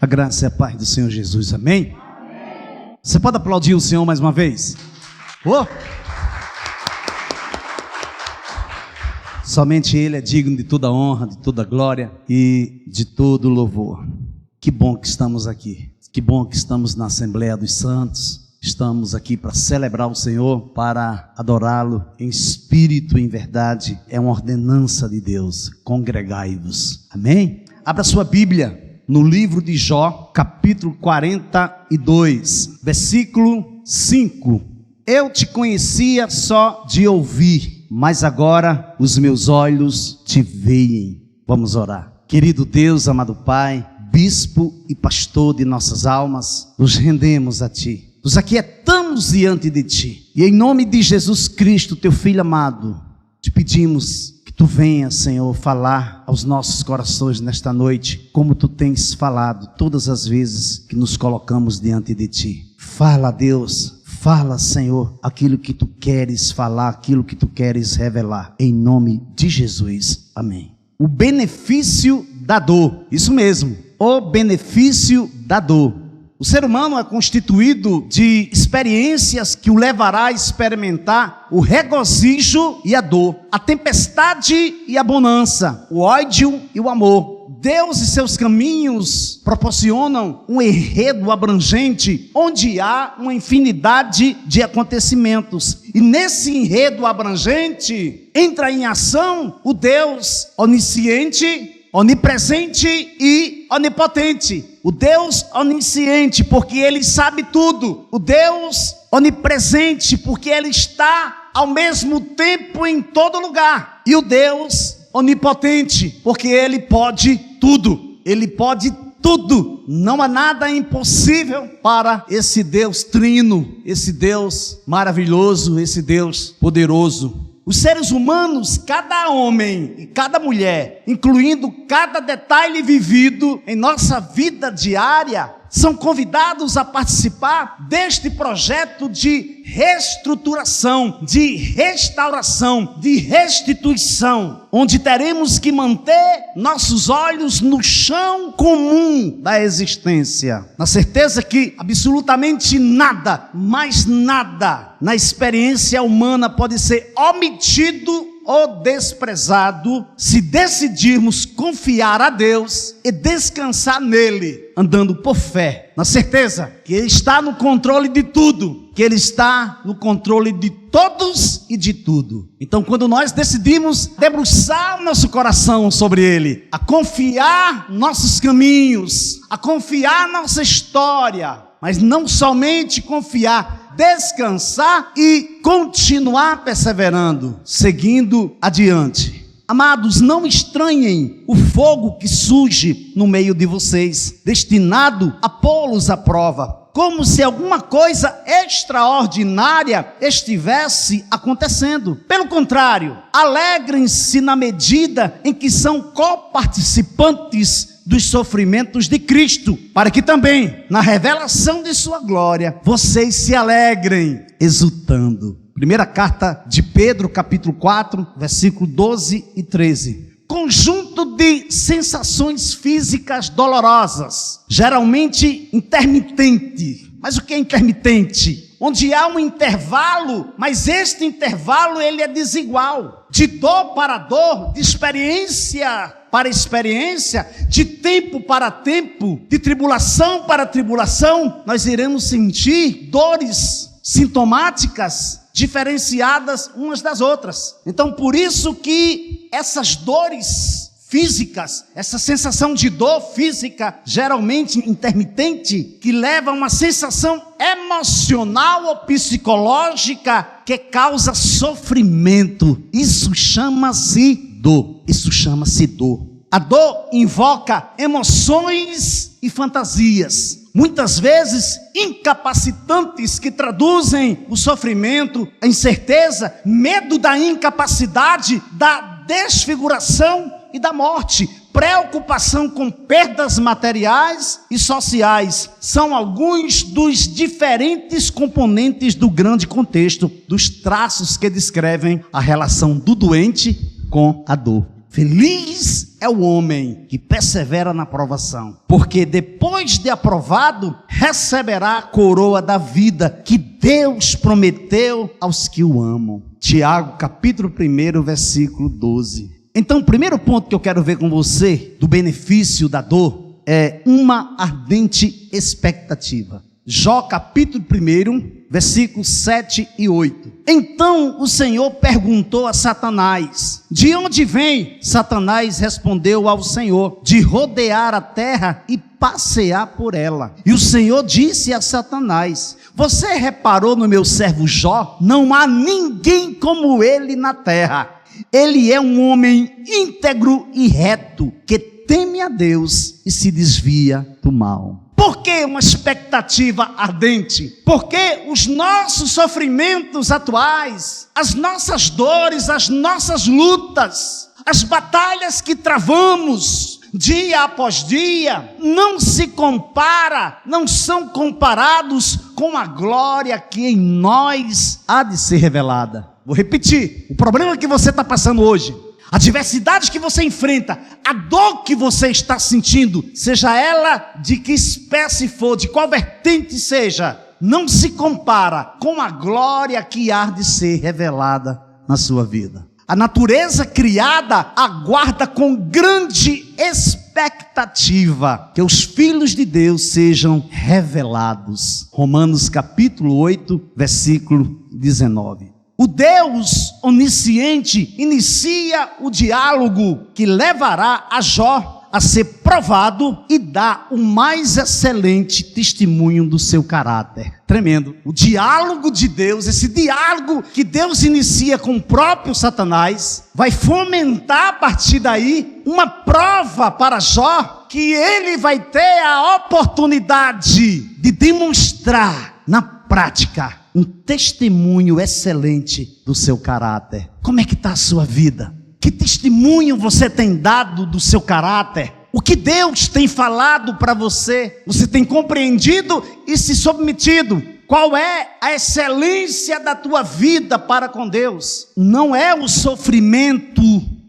A graça e a paz do Senhor Jesus, amém? Amém. Você pode aplaudir o Senhor mais uma vez? Oh! Somente Ele é digno de toda honra, de toda glória e de todo louvor. Que bom que estamos aqui, que bom que estamos na Assembleia dos Santos. Estamos aqui para celebrar o Senhor, para adorá-lo em espírito e em verdade. É uma ordenança de Deus, congregai-vos, amém? Abra sua Bíblia no livro de Jó, capítulo 42, versículo 5. Eu te conhecia só de ouvir, mas agora os meus olhos te veem. Vamos orar. Querido Deus, amado Pai, bispo e pastor de nossas almas, nos rendemos a Ti. Nos aquietamos diante de Ti. E em nome de Jesus Cristo, Teu Filho amado, te pedimos que Tu venhas, Senhor, falar aos nossos corações nesta noite, como Tu tens falado todas as vezes que nos colocamos diante de Ti. Fala, Deus, fala, Senhor, aquilo que Tu queres falar, aquilo que Tu queres revelar. Em nome de Jesus, amém. O benefício da dor, isso mesmo, o benefício da dor. O ser humano é constituído de experiências que o levará a experimentar o regozijo e a dor, a tempestade e a bonança, o ódio e o amor. Deus e seus caminhos proporcionam um enredo abrangente, onde há uma infinidade de acontecimentos. E nesse enredo abrangente, entra em ação o Deus onisciente, onipresente e onipotente. O Deus onisciente, porque Ele sabe tudo. O Deus onipresente, porque Ele está ao mesmo tempo em todo lugar. E o Deus onipotente, porque Ele pode tudo. Ele pode tudo. Não há nada impossível para esse Deus trino, esse Deus maravilhoso, esse Deus poderoso. Os seres humanos, cada homem e cada mulher, incluindo cada detalhe vivido em nossa vida diária, são convidados a participar deste projeto de reestruturação, de restauração, de restituição, onde teremos que manter nossos olhos no chão comum da existência, na certeza que absolutamente nada, mais nada, na experiência humana pode ser omitido ou desprezado se decidirmos confiar a Deus e descansar nele, andando por fé, na certeza que Ele está no controle de tudo, que Ele está no controle de todos e de tudo. Então, quando nós decidimos debruçar o nosso coração sobre Ele, a confiar nossos caminhos, a confiar nossa história, mas não somente confiar, descansar e continuar perseverando, seguindo adiante. Amados, não estranhem o fogo que surge no meio de vocês, destinado a pô-los à prova, como se alguma coisa extraordinária estivesse acontecendo. Pelo contrário, alegrem-se na medida em que são coparticipantes dos sofrimentos de Cristo, para que também, na revelação de sua glória, vocês se alegrem, exultando. Primeira carta de Pedro, capítulo 4, versículo 12 e 13. Conjunto de sensações físicas dolorosas, geralmente intermitente. Mas o que é intermitente? Onde há um intervalo, mas este intervalo ele é desigual. De dor para dor, de experiência para experiência, de tempo para tempo, de tribulação para tribulação, nós iremos sentir dores sintomáticas diferenciadas umas das outras. Então, por isso que essas dores físicas, essa sensação de dor física, geralmente intermitente, que leva a uma sensação emocional ou psicológica que causa sofrimento. Isso chama-se dor. Isso chama-se dor. A dor invoca emoções e fantasias, muitas vezes incapacitantes, que traduzem o sofrimento, a incerteza, medo da incapacidade, da desfiguração e da morte, preocupação com perdas materiais e sociais. São alguns dos diferentes componentes do grande contexto, dos traços que descrevem a relação do doente com a dor. Feliz é o homem que persevera na provação, porque depois de aprovado, receberá a coroa da vida que Deus prometeu aos que o amam. Tiago, capítulo 1, versículo 12. Então, o primeiro ponto que eu quero ver com você, do benefício da dor, é uma ardente expectativa. Jó, capítulo 1, versículos 7 e 8. Então o Senhor perguntou a Satanás: de onde vem? Satanás respondeu ao Senhor: de rodear a terra e passear por ela. E o Senhor disse a Satanás: você reparou no meu servo Jó? Não há ninguém como ele na terra. Ele é um homem íntegro e reto, que teme a Deus e se desvia do mal. Por que uma expectativa ardente? Porque os nossos sofrimentos atuais, as nossas dores, as nossas lutas, as batalhas que travamos dia após dia, não são comparados com a glória que em nós há de ser revelada. Vou repetir: o problema que você está passando hoje, a adversidade que você enfrenta, a dor que você está sentindo, seja ela de que espécie for, de qual vertente seja, não se compara com a glória que há de ser revelada na sua vida. A natureza criada aguarda com grande expectativa que os filhos de Deus sejam revelados. Romanos capítulo 8, versículo 19. O Deus onisciente inicia o diálogo que levará a Jó a ser provado e dá o mais excelente testemunho do seu caráter. Tremendo. O diálogo de Deus, esse diálogo que Deus inicia com o próprio Satanás, vai fomentar a partir daí uma prova para Jó, que ele vai ter a oportunidade de demonstrar na prática um testemunho excelente do seu caráter. Como é que está a sua vida? Que testemunho você tem dado do seu caráter? O que Deus tem falado para você? Você tem compreendido e se submetido? Qual é a excelência da tua vida para com Deus? Não é o sofrimento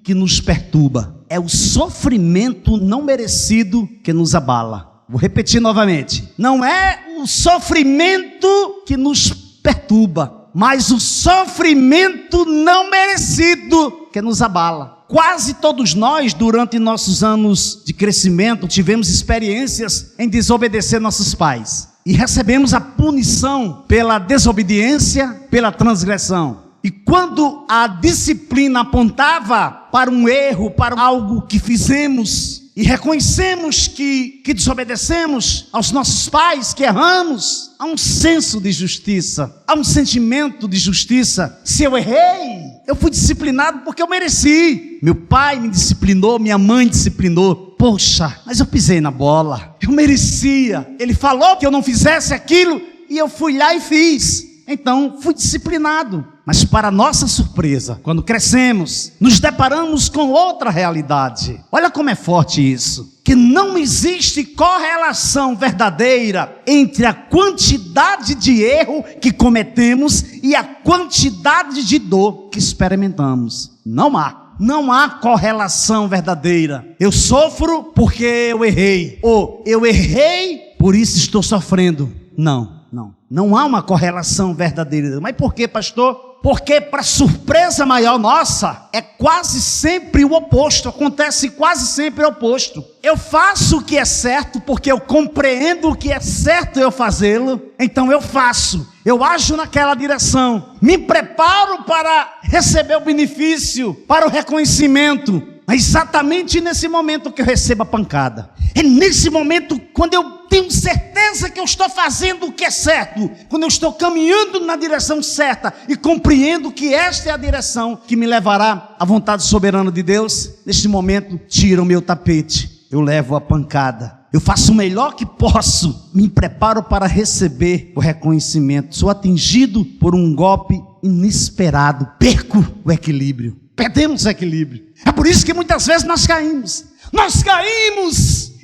que nos perturba, é o sofrimento não merecido que nos abala. Vou repetir novamente: não é o sofrimento que nos perturba, mas o sofrimento não merecido que nos abala. Quase todos nós, durante nossos anos de crescimento, tivemos experiências em desobedecer nossos pais e recebemos a punição pela desobediência, pela transgressão. E quando a disciplina apontava para um erro, para algo que fizemos, e reconhecemos que desobedecemos aos nossos pais, que erramos, há um senso de justiça, há um sentimento de justiça. Se eu errei, eu fui disciplinado porque eu mereci. Meu pai me disciplinou, minha mãe disciplinou. Poxa, mas eu pisei na bola, eu merecia. Ele falou que eu não fizesse aquilo e eu fui lá e fiz. Então fui disciplinado. Mas para nossa surpresa, quando crescemos, nos deparamos com outra realidade. Olha como é forte isso: que não existe correlação verdadeira entre a quantidade de erro que cometemos e a quantidade de dor que experimentamos. Não há correlação verdadeira. Eu sofro porque eu errei, ou eu errei, por isso estou sofrendo. Não há uma correlação verdadeira. Mas por quê, pastor? Porque, para surpresa maior nossa, é quase sempre o oposto, acontece quase sempre o oposto. Eu faço o que é certo porque eu compreendo o que é certo eu fazê-lo, então eu faço, eu ajo naquela direção, me preparo para receber o benefício, para o reconhecimento. É exatamente nesse momento que eu recebo a pancada. É nesse momento, quando eu tenho certeza que eu estou fazendo o que é certo, quando eu estou caminhando na direção certa e compreendo que esta é a direção que me levará à vontade soberana de Deus, neste momento tiro o meu tapete, eu levo a pancada. Eu faço o melhor que posso, me preparo para receber o reconhecimento. Sou atingido por um golpe inesperado, perco o equilíbrio, perdemos o equilíbrio. É por isso que muitas vezes nós caímos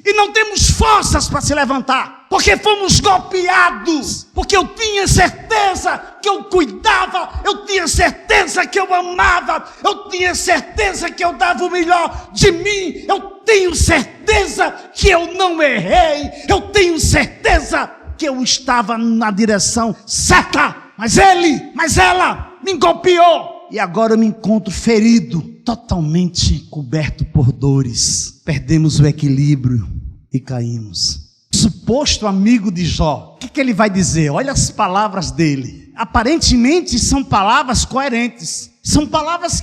e não temos forças para se levantar, porque fomos golpeados, porque eu tinha certeza que eu cuidava, eu tinha certeza que eu amava, eu tinha certeza que eu dava o melhor de mim, eu tenho certeza que eu não errei, eu tenho certeza que eu estava na direção certa, mas ela me golpeou, e agora eu me encontro ferido, totalmente coberto por dores, perdemos o equilíbrio e caímos. Suposto amigo de Jó, o que ele vai dizer? Olha as palavras dele, aparentemente são palavras coerentes,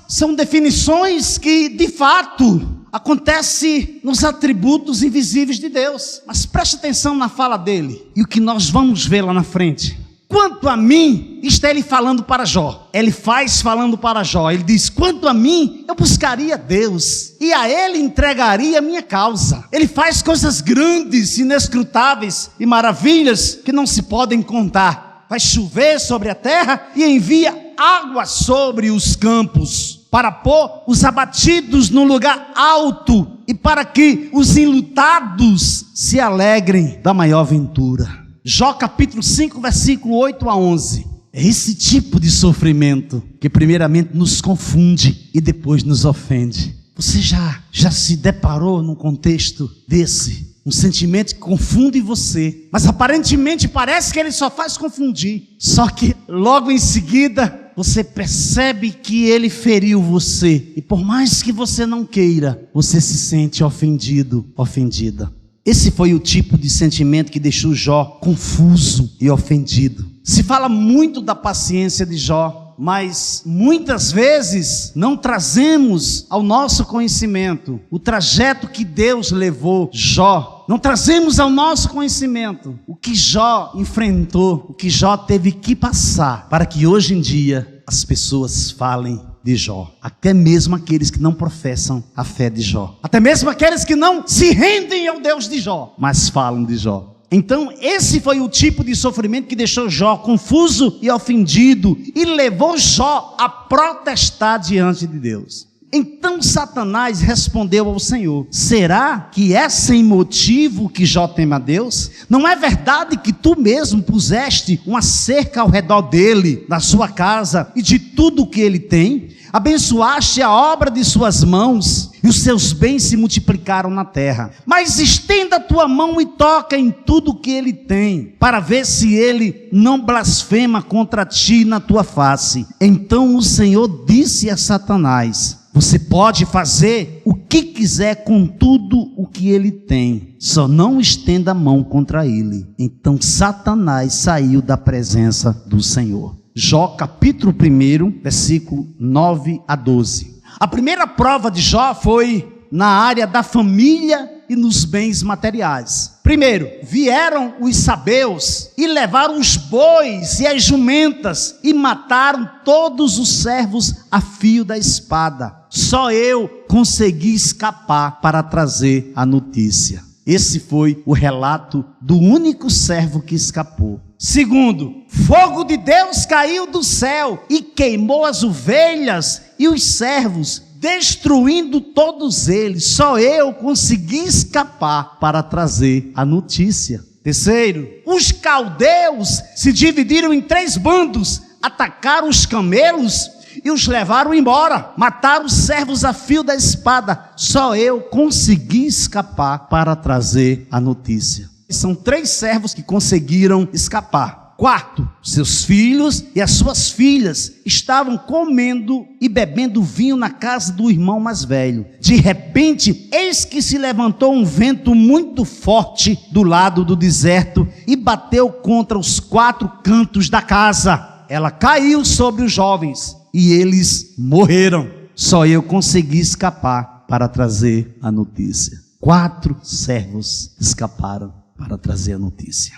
são definições que de fato acontece nos atributos invisíveis de Deus, mas preste atenção na fala dele, e o que nós vamos ver lá na frente. Quanto a mim, isto é ele falando para Jó, ele faz falando para Jó, ele diz, quanto a mim, eu buscaria Deus, e a ele entregaria a minha causa. Ele faz coisas grandes, inescrutáveis e maravilhas que não se podem contar. Vai chover sobre a terra e envia água sobre os campos, para pôr os abatidos no lugar alto, e para que os enlutados se alegrem da maior ventura. Jó capítulo 5, versículo 8 a 11. É esse tipo de sofrimento que primeiramente nos confunde e depois nos ofende. Você já se deparou num contexto desse? Um sentimento que confunde você, mas aparentemente parece que ele só faz confundir. Só que logo em seguida você percebe que ele feriu você, e por mais que você não queira, você se sente ofendido, ofendida. Esse foi o tipo de sentimento que deixou Jó confuso e ofendido. Se fala muito da paciência de Jó, mas muitas vezes não trazemos ao nosso conhecimento o trajeto que Deus levou Jó. Não trazemos ao nosso conhecimento o que Jó enfrentou, o que Jó teve que passar, para que hoje em dia as pessoas falem de Jó, até mesmo aqueles que não professam a fé de Jó, até mesmo aqueles que não se rendem ao Deus de Jó, mas falam de Jó. Então esse foi o tipo de sofrimento que deixou Jó confuso e ofendido, e levou Jó a protestar diante de Deus. Então Satanás respondeu ao Senhor, será que é sem motivo que Jó teme a Deus? Não é verdade que tu mesmo puseste uma cerca ao redor dele, da sua casa e de tudo o que ele tem? Abençoaste a obra de suas mãos, e os seus bens se multiplicaram na terra. Mas estenda a tua mão e toca em tudo o que ele tem, para ver se ele não blasfema contra ti na tua face. Então o Senhor disse a Satanás, você pode fazer o que quiser com tudo o que ele tem, só não estenda a mão contra ele. Então Satanás saiu da presença do Senhor. Jó capítulo 1, versículo 9 a 12. A primeira prova de Jó foi na área da família e nos bens materiais. Primeiro, vieram os sabeus e levaram os bois e as jumentas e mataram todos os servos a fio da espada. Só eu consegui escapar para trazer a notícia. Esse foi o relato do único servo que escapou. Segundo, fogo de Deus caiu do céu e queimou as ovelhas e os servos, destruindo todos eles. Só eu consegui escapar para trazer a notícia. Terceiro, os caldeus se dividiram em 3 bandos, atacaram os camelos e os levaram embora, mataram os servos a fio da espada. Só eu consegui escapar para trazer a notícia. São 3 servos que conseguiram escapar. Quarto, seus filhos e as suas filhas estavam comendo e bebendo vinho na casa do irmão mais velho. De repente, eis que se levantou um vento muito forte do lado do deserto e bateu contra os 4 cantos da casa. Ela caiu sobre os jovens e eles morreram. Só eu consegui escapar para trazer a notícia. 4 servos escaparam para trazer a notícia.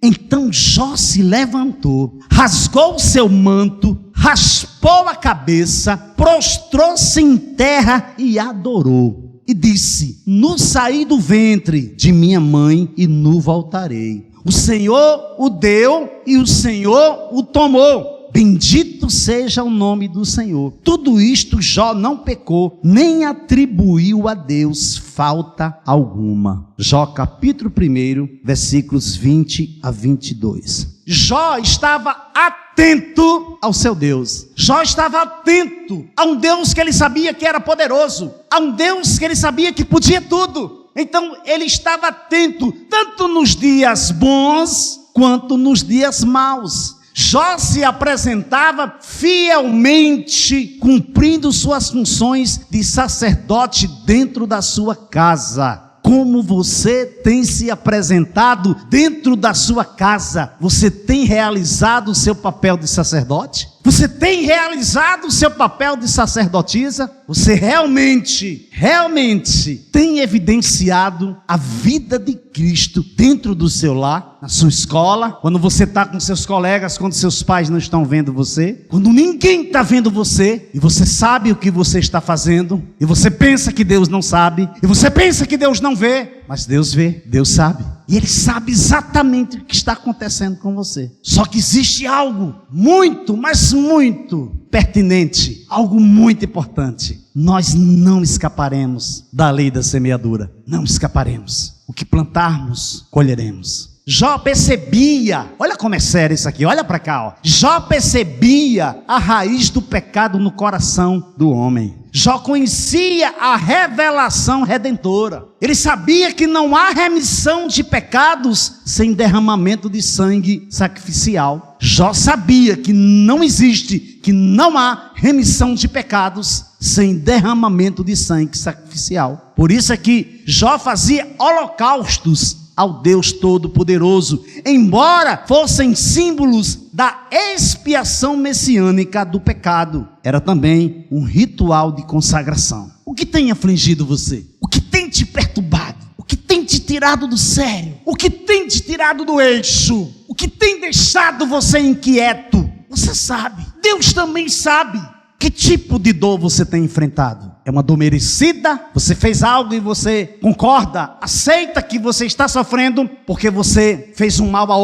Então Jó se levantou, rasgou o seu manto, raspou a cabeça, prostrou-se em terra e adorou. E disse, nu saí do ventre de minha mãe e nu voltarei. O Senhor o deu e o Senhor o tomou. bendito seja o nome do Senhor. Tudo isto Jó não pecou, nem atribuiu a Deus falta alguma. Jó capítulo 1, versículos 20 a 22. Jó estava atento ao seu Deus. Jó estava atento a um Deus que ele sabia que era poderoso, a um Deus que ele sabia que podia tudo. Então ele estava atento, tanto nos dias bons, quanto nos dias maus. Jó se apresentava fielmente, cumprindo suas funções de sacerdote dentro da sua casa. Como você tem se apresentado dentro da sua casa? Você tem realizado o seu papel de sacerdote? Você tem realizado o seu papel de sacerdotisa? Você realmente tem evidenciado a vida de Cristo dentro do seu lar, na sua escola, quando você está com seus colegas, quando seus pais não estão vendo você, quando ninguém está vendo você, e você sabe o que você está fazendo, e você pensa que Deus não sabe, e você pensa que Deus não vê, mas Deus vê, Deus sabe. E Ele sabe exatamente o que está acontecendo com você. Só que existe algo muito, mas muito pertinente, algo muito importante. Nós não escaparemos da lei da semeadura. Não escaparemos. O que plantarmos, colheremos. Jó percebia, olha como é sério isso aqui, olha para cá, ó. Jó percebia a raiz do pecado no coração do homem. Jó conhecia a revelação redentora. Ele sabia que não há remissão de pecados sem derramamento de sangue sacrificial. Jó sabia que não existe, que não há remissão de pecados sem derramamento de sangue sacrificial. Por isso é que Jó fazia holocaustos ao Deus Todo-Poderoso, embora fossem símbolos da expiação messiânica do pecado. Era também um ritual de consagração. O que tem afligido você? O que tem te perturbado? O que tem te tirado do sério? O que tem te tirado do eixo? O que tem deixado você inquieto? Você sabe, Deus também sabe. Que tipo de dor você tem enfrentado? É uma dor merecida? Você fez algo e você concorda, aceita que você está sofrendo porque você fez um mal a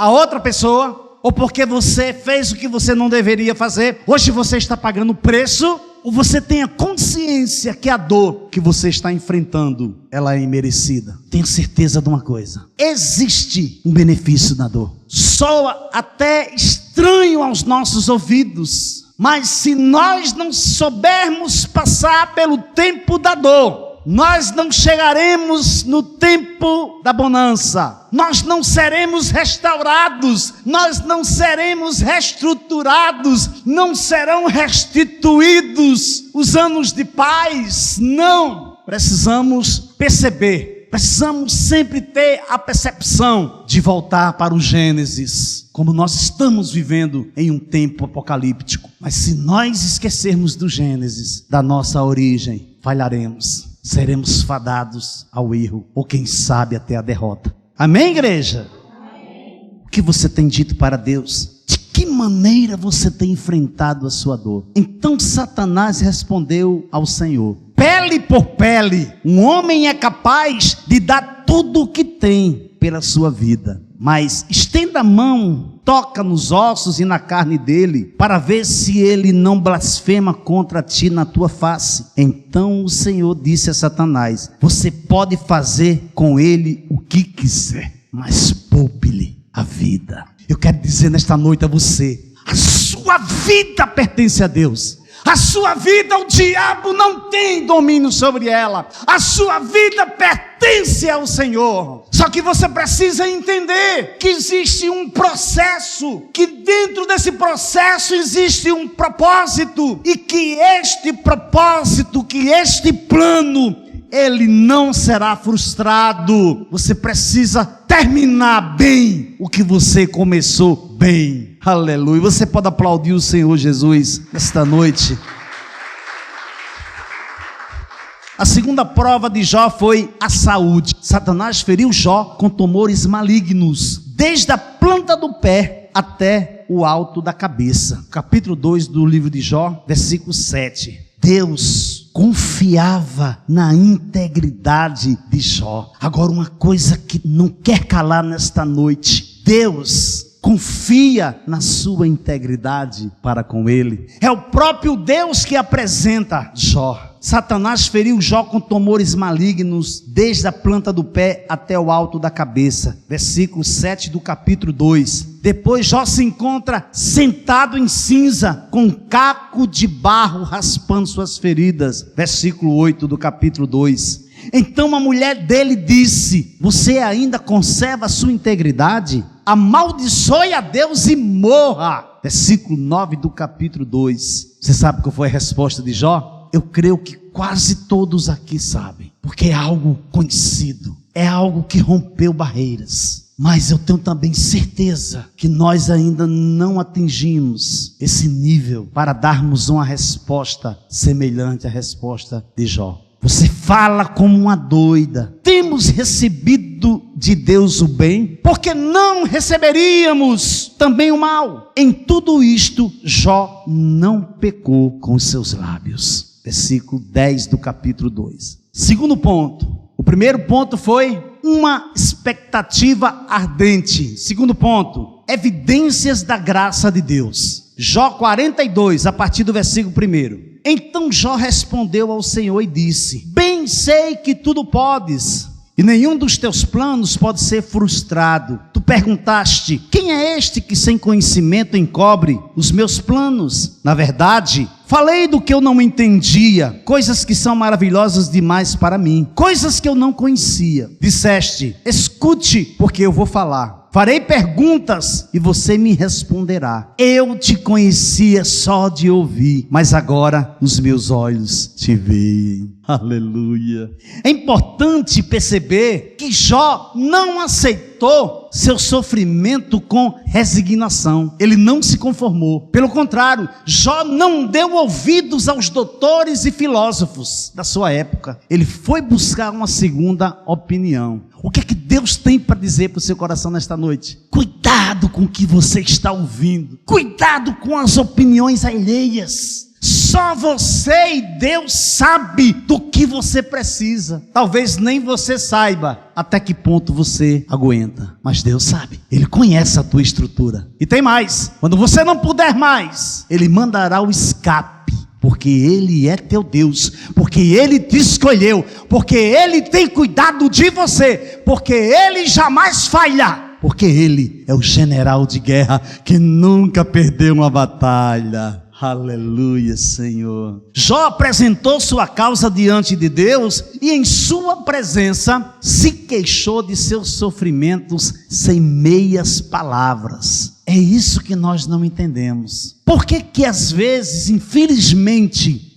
outra pessoa, ou porque você fez o que você não deveria fazer? Hoje você está pagando o preço, ou você tem a consciência que a dor que você está enfrentando, ela é imerecida? Tenha certeza de uma coisa: existe um benefício na dor. Soa até estranho aos nossos ouvidos, mas se nós não soubermos passar pelo tempo da dor, nós não chegaremos no tempo da bonança, nós não seremos restaurados, nós não seremos reestruturados, não serão restituídos os anos de paz. Não, precisamos perceber, precisamos sempre ter a percepção de voltar para o Gênesis, como nós estamos vivendo em um tempo apocalíptico. Mas se nós esquecermos do Gênesis, da nossa origem, falharemos, seremos fadados ao erro, ou quem sabe até a derrota. Amém, igreja? Amém. O que você tem dito para Deus? De que maneira você tem enfrentado a sua dor? Então Satanás respondeu ao Senhor: pele por pele, um homem é capaz de dar tudo o que tem pela sua vida, mas estenda a mão, toca nos ossos e na carne dele, para ver se ele não blasfema contra ti na tua face. Então o Senhor disse a Satanás: você pode fazer com ele o que quiser, mas poupe-lhe a vida. Eu quero dizer nesta noite a você: a sua vida pertence a Deus. A sua vida, o diabo não tem domínio sobre ela. A sua vida pertence ao Senhor. Só que você precisa entender que existe um processo, que dentro desse processo existe um propósito, e que este propósito, que este plano, ele não será frustrado. Você precisa terminar bem o que você começou bem. Aleluia. Você pode aplaudir o Senhor Jesus esta noite. A segunda prova de Jó foi a saúde. Satanás feriu Jó com tumores malignos, desde a planta do pé até o alto da cabeça. Capítulo 2 do livro de Jó, versículo 7. Deus confiava na integridade de Jó. Agora, uma coisa que não quer calar nesta noite: Deus confia na sua integridade para com ele. É o próprio Deus que apresenta Jó. Satanás feriu Jó com tumores malignos, desde a planta do pé até o alto da cabeça. Versículo 7 do capítulo 2. Depois Jó se encontra sentado em cinza, com um caco de barro raspando suas feridas. Versículo 8 do capítulo 2. Então a mulher dele disse: você ainda conserva a sua integridade? Amaldiçoe a Deus e morra. Versículo 9 do capítulo 2. Você sabe qual foi a resposta de Jó? Eu creio que quase todos aqui sabem, porque é algo conhecido, é algo que rompeu barreiras. Mas eu tenho também certeza que nós ainda não atingimos esse nível para darmos uma resposta semelhante à resposta de Jó. Você fala como uma doida. Temos recebido de Deus o bem, porque não receberíamos também o mal. Em tudo isto, Jó não pecou com os seus lábios. Versículo 10 do capítulo 2. Segundo ponto. O primeiro ponto foi uma expectativa ardente. Segundo ponto, evidências da graça de Deus. Jó 42, a partir do versículo 1. Então Jó respondeu ao Senhor e disse: bem sei que tudo podes, e nenhum dos teus planos pode ser frustrado. Tu perguntaste: quem é este que sem conhecimento encobre os meus planos? Na verdade, falei do que eu não entendia, coisas que são maravilhosas demais para mim, coisas que eu não conhecia. Disseste: escute, porque eu vou falar. Farei perguntas e você me responderá. Eu te conhecia só de ouvir, mas agora os meus olhos te veem. Aleluia. É importante perceber que Jó não aceitou seu sofrimento com resignação. Ele não se conformou. Pelo contrário, Jó não deu ouvidos aos doutores e filósofos da sua época. Ele foi buscar uma segunda opinião. O que é que Deus tem para dizer para o seu coração nesta noite? Cuidado com o que você está ouvindo. Cuidado com as opiniões alheias. Só você e Deus sabe do que você precisa. Talvez nem você saiba até que ponto você aguenta, mas Deus sabe. Ele conhece a tua estrutura. E tem mais: quando você não puder mais, Ele mandará o escape, porque Ele é teu Deus, porque Ele te escolheu, porque Ele tem cuidado de você, porque Ele jamais falha, porque Ele é o general de guerra que nunca perdeu uma batalha. Aleluia, Senhor. Jó apresentou sua causa diante de Deus e em sua presença se queixou de seus sofrimentos sem meias palavras. É isso que nós não entendemos. Por que às vezes, infelizmente,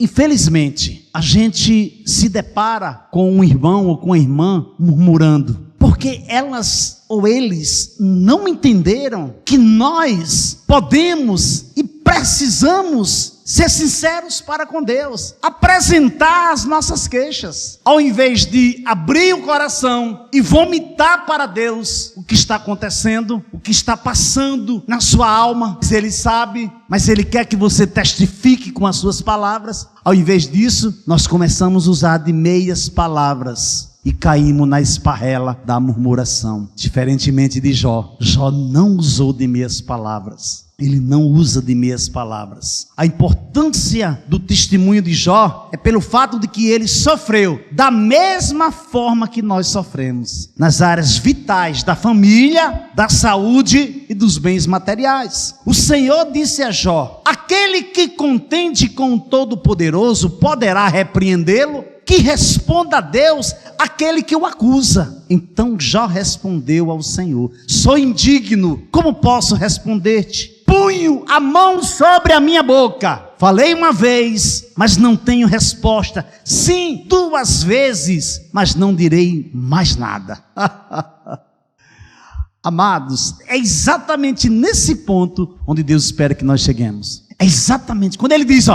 a gente se depara com um irmão ou com uma irmã murmurando? Porque elas ou eles não entenderam que nós podemos e precisamos ser sinceros para com Deus, apresentar as nossas queixas, ao invés de abrir o coração e vomitar para Deus o que está acontecendo, o que está passando na sua alma. Ele sabe, mas Ele quer que você testifique com as suas palavras. Ao invés disso, nós começamos a usar de meias palavras e caímos na esparrela da murmuração. Diferentemente de Jó, Jó não usou de meias palavras. Ele não usa de meias palavras. A importância do testemunho de Jó é pelo fato de que ele sofreu da mesma forma que nós sofremos, nas áreas vitais da família, da saúde e dos bens materiais. O Senhor disse a Jó: aquele que contende com o Todo-Poderoso poderá repreendê-lo? Que responda a Deus aquele que o acusa. Então Jó respondeu ao Senhor: sou indigno, como posso responder-te? Punho a mão sobre a minha boca. Falei uma vez, mas não tenho resposta. Sim, 2 vezes, mas não direi mais nada. Amados, é exatamente nesse ponto onde Deus espera que nós cheguemos. É exatamente quando Ele diz: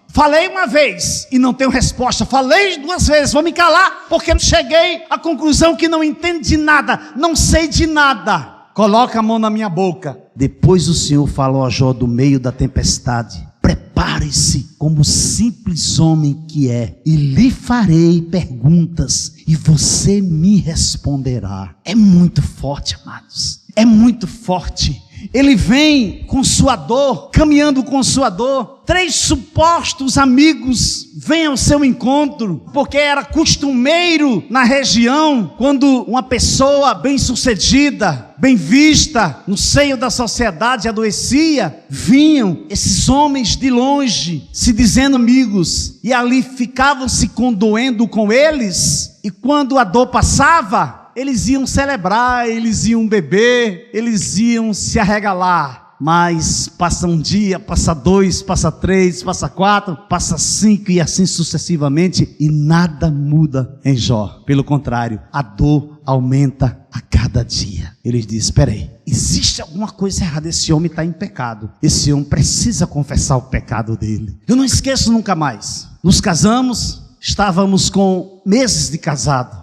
falei uma vez e não tenho resposta. Falei 2 vezes, vou me calar, porque cheguei à conclusão que não entendo de nada, não sei de nada. Coloca a mão na minha boca. Depois o Senhor falou a Jó do meio da tempestade: prepare-se como simples homem que é, e lhe farei perguntas, e você me responderá. É muito forte, amados. É muito forte. ele vem com sua dor, caminhando com sua dor. 3 supostos amigos vêm ao seu encontro, porque era costumeiro na região, quando uma pessoa bem-sucedida, bem vista no seio da sociedade adoecia, vinham esses homens de longe, se dizendo amigos, e ali ficavam se condoendo com eles, e quando a dor passava, eles iam celebrar, eles iam beber, eles iam se arregalar. Mas passa um dia, passa 2, passa 3, passa 4, passa 5 e assim sucessivamente, e nada muda em Jó. Pelo contrário, a dor aumenta a cada dia. Ele diz: espera aí, existe alguma coisa errada, esse homem está em pecado, esse homem precisa confessar o pecado dele. Eu não esqueço nunca mais, nos casamos, estávamos com meses de casado,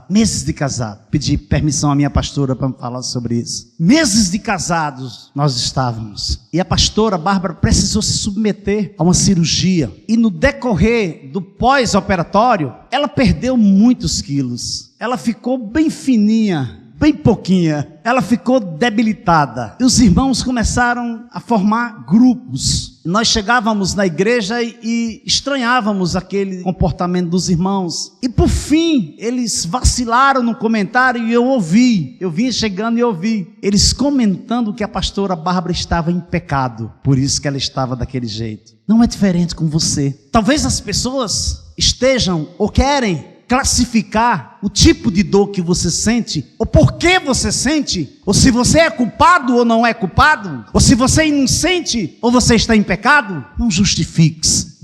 pedi permissão à minha pastora para falar sobre isso. Meses de casados nós estávamos, e a pastora Bárbara precisou se submeter a uma cirurgia, e no decorrer do pós-operatório, ela perdeu muitos quilos, ela ficou bem fininha, bem pouquinha, ela ficou debilitada, e os irmãos começaram a formar grupos. Nós chegávamos na igreja e estranhávamos aquele comportamento dos irmãos, e por fim, eles vacilaram no comentário, e eu vinha chegando e ouvi, eles comentando que a pastora Bárbara estava em pecado, por isso que ela estava daquele jeito. Não é diferente com você. Talvez as pessoas estejam ou querem classificar o tipo de dor que você sente, ou por que você sente, ou se você é culpado ou não é culpado, ou se você é inocente ou você está em pecado. Não justifiques,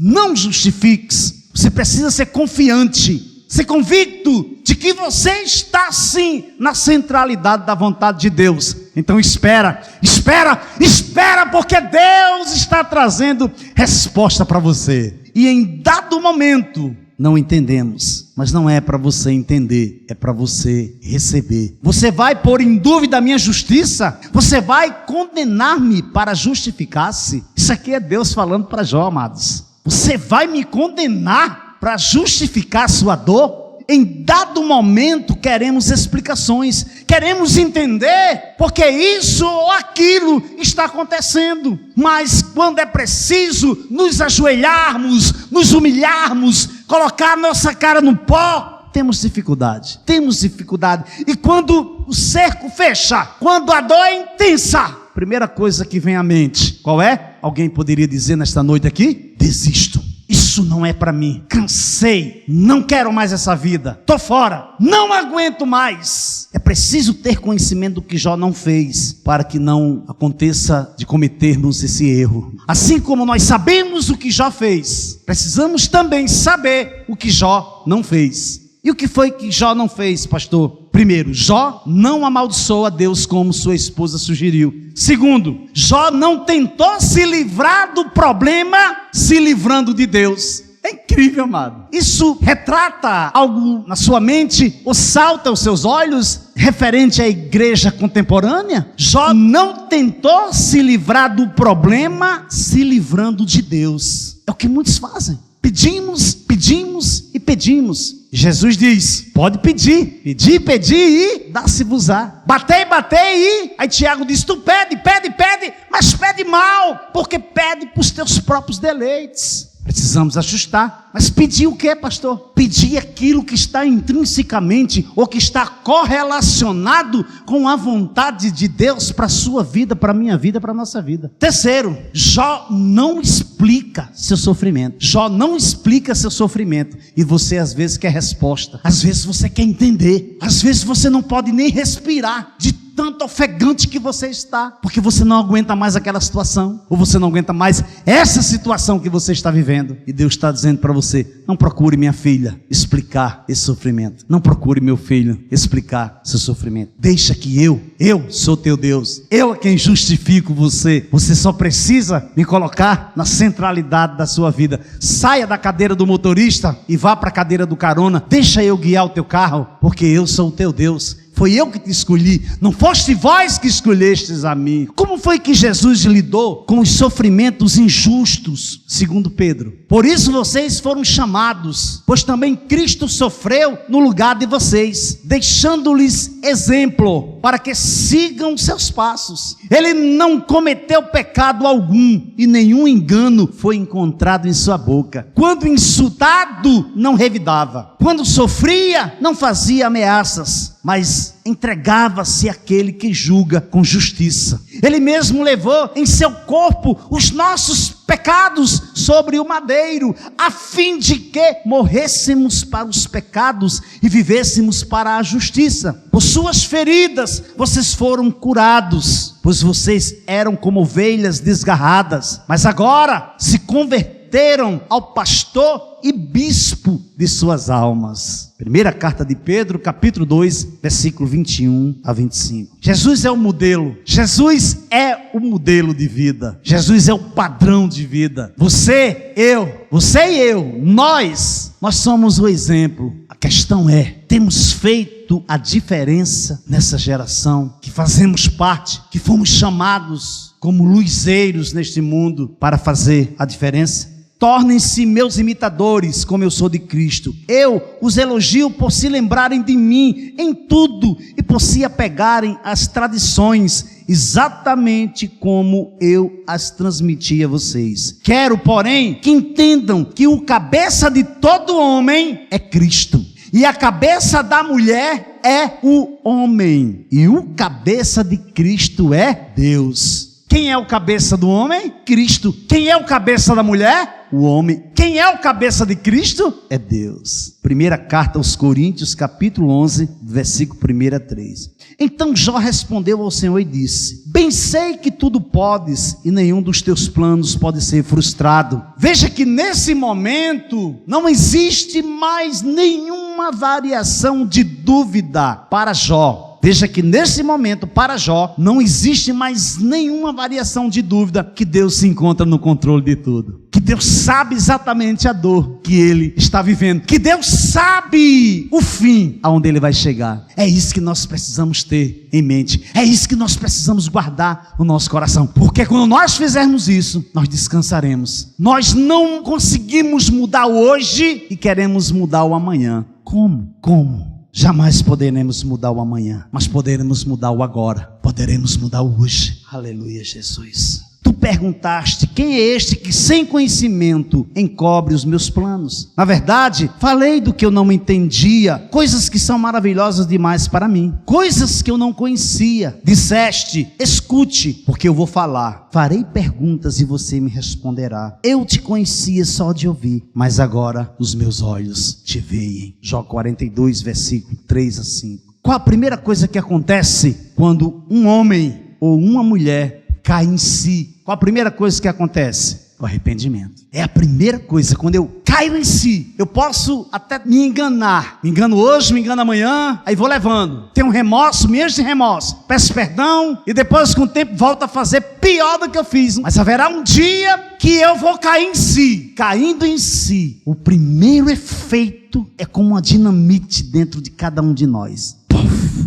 você precisa ser confiante, ser convicto de que você está sim na centralidade da vontade de Deus. Então espera, porque Deus está trazendo resposta para você. E em dado momento, não entendemos, mas não é para você entender, é para você receber. Você vai pôr em dúvida a minha justiça? Você vai condenar-me para justificar-se? Isso aqui é Deus falando para Jó, amados. Você vai me condenar para justificar a sua dor? Em dado momento queremos explicações, queremos entender porque isso ou aquilo está acontecendo, mas quando é preciso nos ajoelharmos, nos humilharmos, colocar nossa cara no pó, temos dificuldade, e quando o cerco fecha, quando a dor é intensa, primeira coisa que vem à mente, qual é? Alguém poderia dizer nesta noite aqui: desisto. Isso não é para mim, cansei, não quero mais essa vida, estou fora, não aguento mais. É preciso ter conhecimento do que Jó não fez, para que não aconteça de cometermos esse erro. Assim como nós sabemos o que Jó fez, precisamos também saber o que Jó não fez. E o que foi que Jó não fez, pastor? Primeiro, Jó não amaldiçoou a Deus como sua esposa sugeriu. Segundo, Jó não tentou se livrar do problema se livrando de Deus. É incrível, amado. Isso retrata algo na sua mente ou salta aos seus olhos referente à igreja contemporânea? Jó não tentou se livrar do problema se livrando de Deus. É o que muitos fazem. Pedimos e pedimos. Jesus diz: pode pedir e dá-se-vos-á. Batei e... Aí Tiago diz: tu pede, mas pede mal, porque pede para os teus próprios deleites. Precisamos ajustar. Mas pedir o que, pastor? Pedir aquilo que está intrinsecamente ou que está correlacionado com a vontade de Deus para a sua vida, para a minha vida, para a nossa vida. Terceiro, Jó não explica seu sofrimento. E você às vezes quer resposta, às vezes você quer entender, às vezes você não pode nem respirar de tanto ofegante que você está, porque você não aguenta mais aquela situação, ou você não aguenta mais essa situação que você está vivendo, e Deus está dizendo para você: não procure, minha filha, explicar esse sofrimento, não procure, meu filho, explicar seu sofrimento, deixa que eu sou teu Deus, eu é quem justifico você só precisa me colocar na centralidade da sua vida. Saia da cadeira do motorista e vá para a cadeira do carona, deixa eu guiar o teu carro, porque eu sou o teu Deus. Foi eu que te escolhi, não foste vós que escolhestes a mim. Como foi que Jesus lidou com os sofrimentos injustos? Segundo Pedro: por isso vocês foram chamados, pois também Cristo sofreu no lugar de vocês, deixando-lhes exemplo para que sigam seus passos. Ele não cometeu pecado algum e nenhum engano foi encontrado em sua boca. Quando insultado, não revidava. Quando sofria, não fazia ameaças, mas entregava-se àquele que julga com justiça. Ele mesmo levou em seu corpo os nossos pecados sobre o madeiro, a fim de que morrêssemos para os pecados e vivêssemos para a justiça. Por suas feridas vocês foram curados, pois vocês eram como ovelhas desgarradas, mas agora se converteram ao pastor e bispo de suas almas. Primeira carta de Pedro, capítulo 2, versículo 21 a 25. Jesus é o modelo. Jesus é o modelo de vida. Jesus é o padrão de vida. Você e eu, nós somos o exemplo. A questão é, temos feito a diferença nessa geração, que fazemos parte, que fomos chamados como luzeiros neste mundo para fazer a diferença? Tornem-se meus imitadores, como eu sou de Cristo. Eu os elogio por se lembrarem de mim em tudo e por se apegarem às tradições, exatamente como eu as transmiti a vocês. Quero, porém, que entendam que o cabeça de todo homem é Cristo, e a cabeça da mulher é o homem, e o cabeça de Cristo é Deus. Quem é o cabeça do homem? Cristo. Quem é o cabeça da mulher? O homem. Quem é o cabeça de Cristo? É Deus. Primeira carta aos Coríntios, capítulo 11, versículo 1 a 3. Então Jó respondeu ao Senhor e disse: bem sei que tudo podes e nenhum dos teus planos pode ser frustrado. Veja que nesse momento não existe mais nenhuma variação de dúvida para Jó. Veja que nesse momento, para Jó, não existe mais nenhuma variação de dúvida que Deus se encontra no controle de tudo. Que Deus sabe exatamente a dor que ele está vivendo. Que Deus sabe o fim aonde ele vai chegar. É isso que nós precisamos ter em mente. É isso que nós precisamos guardar no nosso coração. Porque quando nós fizermos isso, nós descansaremos. Nós não conseguimos mudar hoje e queremos mudar o amanhã. Como? Jamais poderemos mudar o amanhã, mas poderemos mudar o agora, poderemos mudar o hoje. Aleluia, Jesus. Tu perguntaste: quem é este que sem conhecimento encobre os meus planos? Na verdade, falei do que eu não entendia, coisas que são maravilhosas demais para mim, coisas que eu não conhecia. Disseste: escute, porque eu vou falar. Farei perguntas e você me responderá. Eu te conhecia só de ouvir, mas agora os meus olhos te veem. Jó 42, versículo 3 a 5. Qual a primeira coisa que acontece quando um homem ou uma mulher cai em si? Qual a primeira coisa que acontece? O arrependimento. É a primeira coisa. Quando eu caio em si, eu posso até me enganar. Me engano hoje, me engano amanhã, aí vou levando. Tenho um remorso, me encho de remorso. Peço perdão e depois com o tempo volto a fazer pior do que eu fiz. Mas haverá um dia que eu vou cair em si. Caindo em si, o primeiro efeito é como uma dinamite dentro de cada um de nós.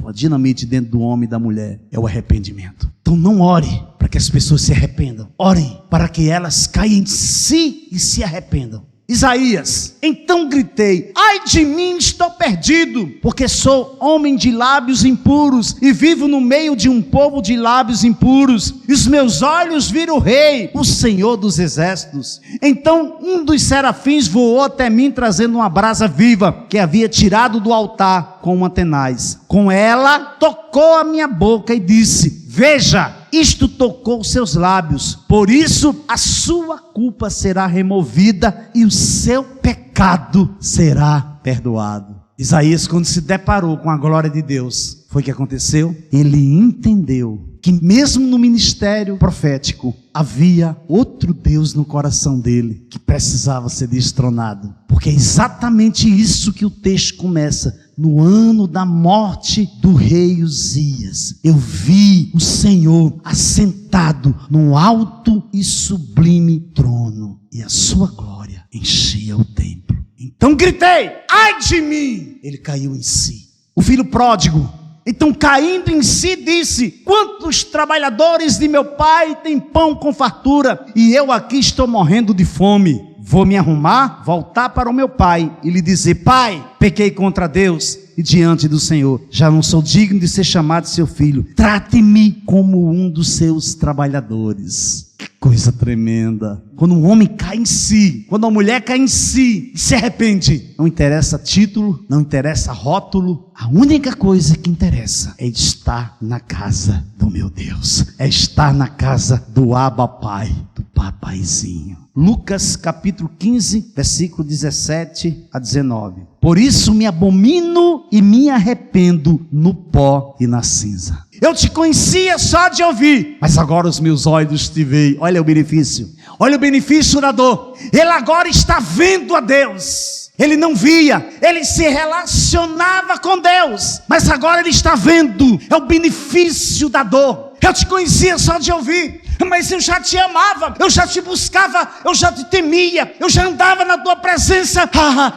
A dinamite dentro do homem e da mulher é o arrependimento. Então não ore para que as pessoas se arrependam. Orem para que elas caiam em si e se arrependam. Isaías: então gritei: ai de mim, estou perdido, porque sou homem de lábios impuros e vivo no meio de um povo de lábios impuros, e os meus olhos viram o Rei, o Senhor dos exércitos. Então um dos serafins voou até mim, trazendo uma brasa viva que havia tirado do altar com uma tenaz. Com ela tocou a minha boca e disse: veja, isto tocou seus lábios, por isso a sua culpa será removida e o seu pecado será perdoado. Isaías, quando se deparou com a glória de Deus, foi o que aconteceu? Ele entendeu que mesmo no ministério profético havia outro Deus no coração dele que precisava ser destronado, porque é exatamente isso que o texto começa. No ano da morte do rei Uzias, eu vi o Senhor assentado num alto e sublime trono, e a sua glória enchia o templo. Então gritei: ai de mim! Ele caiu em si. O filho pródigo, então caindo em si, disse: quantos trabalhadores de meu pai têm pão com fartura, e eu aqui estou morrendo de fome. Vou me arrumar, voltar para o meu pai e lhe dizer: pai, pequei contra Deus e diante do Senhor. Já não sou digno de ser chamado seu filho. Trate-me como um dos seus trabalhadores. Que coisa tremenda. Quando um homem cai em si, quando uma mulher cai em si e se arrepende, não interessa título, não interessa rótulo, a única coisa que interessa é estar na casa do meu Deus, é estar na casa do Abba Pai, do papaizinho. Lucas capítulo 15, versículo 17 a 19. Por isso me abomino e me arrependo no pó e na cinza. Eu te conhecia só de ouvir, mas agora os meus olhos te veem. Olha o benefício, olha o benefício da dor. Ele agora está vendo a Deus. Ele não via, ele se relacionava com Deus, mas agora ele está vendo. É o benefício da dor. Eu te conhecia só de ouvir, mas eu já te amava, eu já te buscava, eu já te temia, eu já andava na tua presença.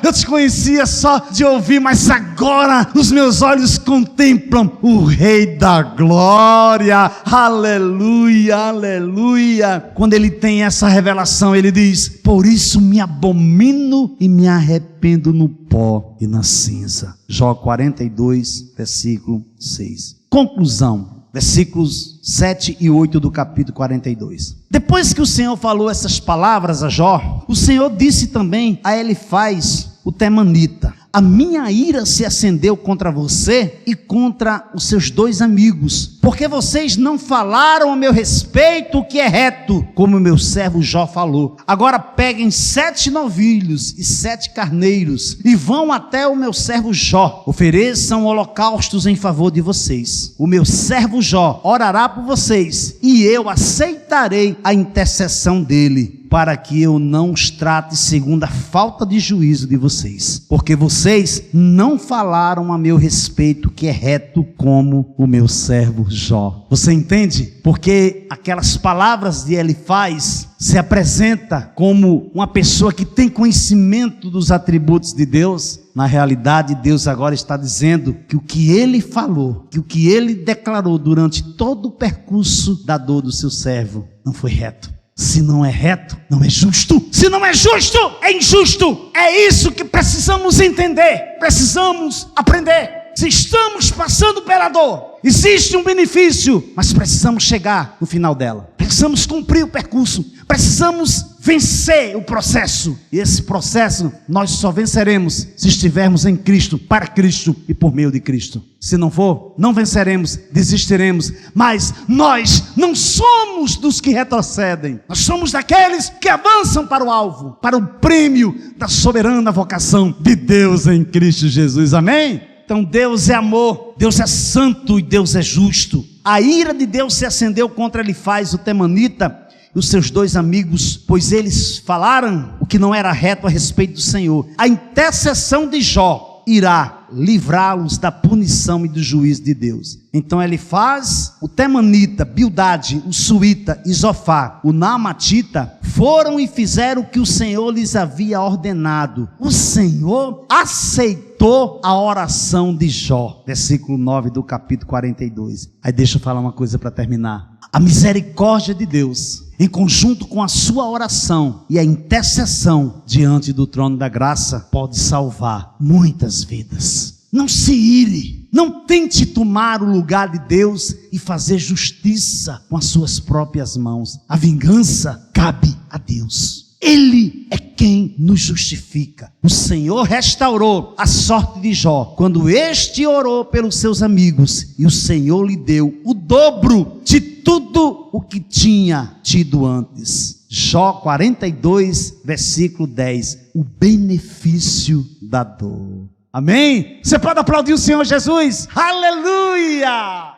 Eu te conhecia só de ouvir, mas agora os meus olhos contemplam o Rei da Glória. Aleluia, aleluia. Quando ele tem essa revelação, ele diz: por isso me abomino e me arrependo no pó e na cinza. Jó 42, versículo 6. Conclusão. Versículos 7 e 8 do capítulo 42. Depois que o Senhor falou essas palavras a Jó, o Senhor disse também a Elifaz, o temanita: a minha ira se acendeu contra você e contra os seus dois amigos, porque vocês não falaram a meu respeito o que é reto, como o meu servo Jó falou. Agora peguem 7 novilhos e 7 carneiros e vão até o meu servo Jó. Ofereçam holocaustos em favor de vocês. O meu servo Jó orará por vocês e eu aceitarei a intercessão dele, para que eu não os trate segundo a falta de juízo de vocês, porque vocês não falaram a meu respeito que é reto, como o meu servo Jó. Você entende? Porque aquelas palavras de Elifaz se apresenta como uma pessoa que tem conhecimento dos atributos de Deus. Na realidade, Deus agora está dizendo que o que ele falou, que o que ele declarou durante todo o percurso da dor do seu servo não foi reto. Se não é reto, não é justo. Se não é justo, é injusto. É isso que precisamos entender, precisamos aprender. Se estamos passando pela dor, existe um benefício, mas precisamos chegar no final dela. Precisamos cumprir o percurso, precisamos vencer o processo. E esse processo nós só venceremos se estivermos em Cristo, para Cristo e por meio de Cristo. Se não for, não venceremos, desistiremos. Mas nós não somos dos que retrocedem. Nós somos daqueles que avançam para o alvo, para o prêmio da soberana vocação de Deus em Cristo Jesus. Amém? Então Deus é amor, Deus é santo e Deus é justo. A ira de Deus se acendeu contra Elifaz, o temanita, e os seus dois amigos, pois eles falaram o que não era reto a respeito do Senhor. A intercessão de Jó irá livrá-los da punição e do juízo de Deus. Então Elifaz, o temanita, Bildade, o suíta e Zofar, o naamatita, foram e fizeram o que o Senhor lhes havia ordenado. O Senhor aceitou a oração de Jó. Versículo 9 do capítulo 42. Aí deixa eu falar uma coisa para terminar. A misericórdia de Deus, em conjunto com a sua oração e a intercessão diante do trono da graça, pode salvar muitas vidas. Não se ire, não tente tomar o lugar de Deus e fazer justiça com as suas próprias mãos. A vingança cabe a Deus. Ele é quem nos justifica. O Senhor restaurou a sorte de Jó quando este orou pelos seus amigos, e o Senhor lhe deu o dobro de tudo o que tinha tido antes. Jó 42, versículo 10. O benefício da dor. Amém? Você pode aplaudir o Senhor Jesus? Aleluia!